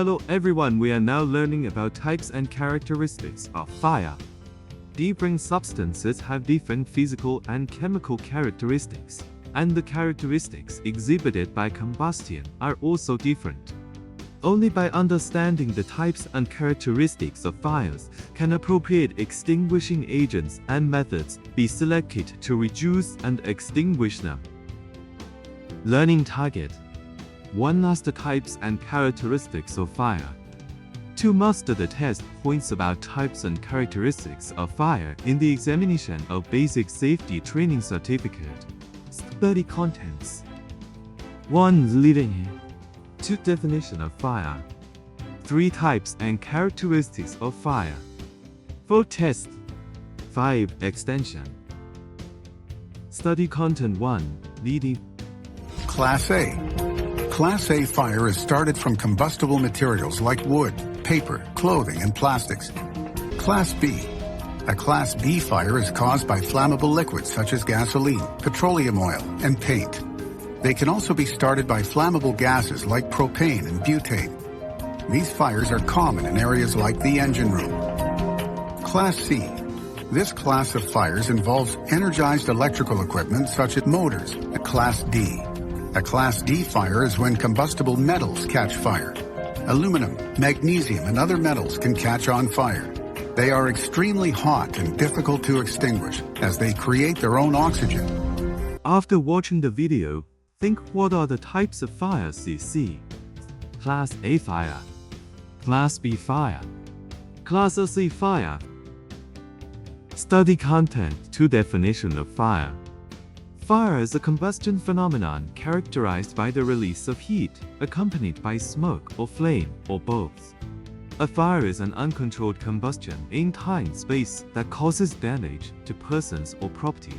Hello everyone, we are now learning about types and characteristics of fire. Different substances have different physical and chemical characteristics, and the characteristics exhibited by combustion are also different. Only by understanding the types and characteristics of fires can appropriate extinguishing agents and methods be selected to reduce and extinguish them. Learning target: 1. Master types and characteristics of fire. 2. Master the test points about types and characteristics of fire in the examination of Basic Safety Training Certificate. Study contents. 1. Leading. 2. Definition of fire. 3. Types and characteristics of fire. 4. Test. 5. Extension. Study content 1. Leading. Class A. Class A fire is started from combustible materials like wood, paper, clothing, and plastics. Class B. A Class B fire is caused by flammable liquids such as gasoline, petroleum oil, and paint. They can also be started by flammable gases like propane and butane. These fires are common in areas like the engine room. Class C. This class of fires involves energized electrical equipment such as motors. Class D. A Class D fire is when combustible metals catch fire. Aluminum, magnesium, and other metals can catch on fire. They are extremely hot and difficult to extinguish as they create their own oxygen. After watching the video, think what are the types of fires you see. Class A fire, Class B fire, Class C fire. Study content 2. Definition of fire. Fire is a combustion phenomenon characterized by the release of heat, accompanied by smoke or flame, or both. A fire is an uncontrolled combustion in time and space that causes damage to persons or property.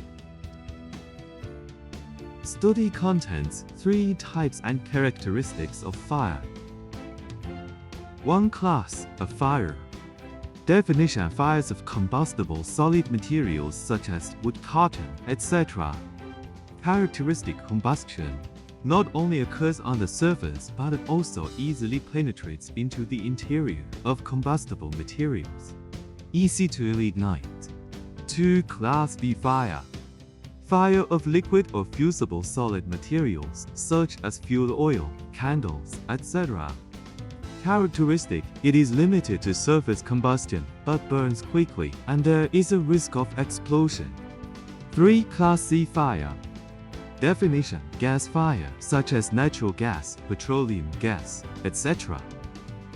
Study contents 3. Types and characteristics of fire. 1. Class of fire. Definition: fires of combustible solid materials such as wood, cotton, etc. Characteristic: combustion not only occurs on the surface but it also easily penetrates into the interior of combustible materials. Easy to ignite. 2. Class B fire. Fire of liquid or fusible solid materials such as fuel oil, candles, etc. Characteristic: it is limited to surface combustion but burns quickly and there is a risk of explosion. 3. Class C fire. Definition: gas fire such as natural gas, petroleum gas, etc.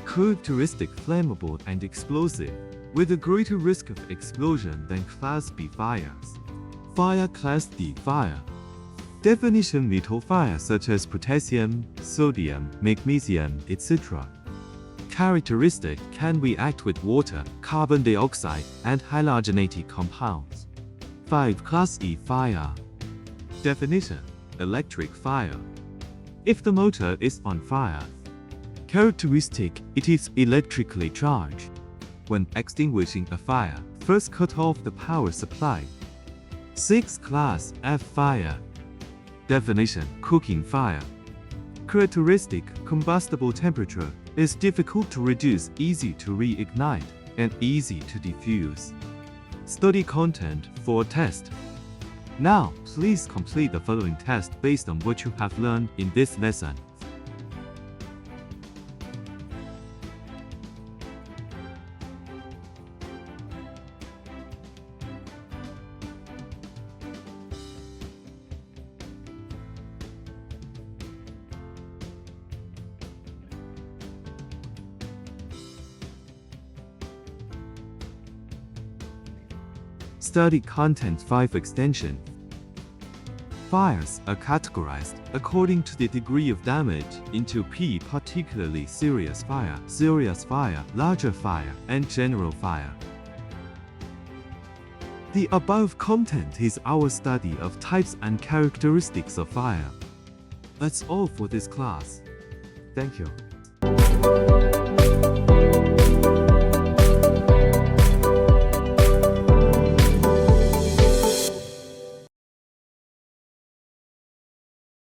Characteristic: flammable and explosive, with a greater risk of explosion than Class B fires. Fire Class D fire. Definition: metal fire such as potassium, sodium, magnesium, etc. Characteristic: can react with water, carbon dioxide, and halogenated compounds. 5. Class E fire. Definition: electric fire. If the motor is on fire. Characteristic: it is electrically charged. When extinguishing a fire, first cut off the power supply. 6. Class F fire. Definition: cooking fire. Characteristic: combustible temperature is difficult to reduce, easy to reignite, and easy to diffuse. Study content 4. Test. Now, please complete the following test based on what you have learned in this lesson. Study content 5. Extension. Fires are categorized according to the degree of damage into P, particularly serious fire, larger fire, and general fire. The above content is our study of types and characteristics of fire. That's all for this class. Thank you.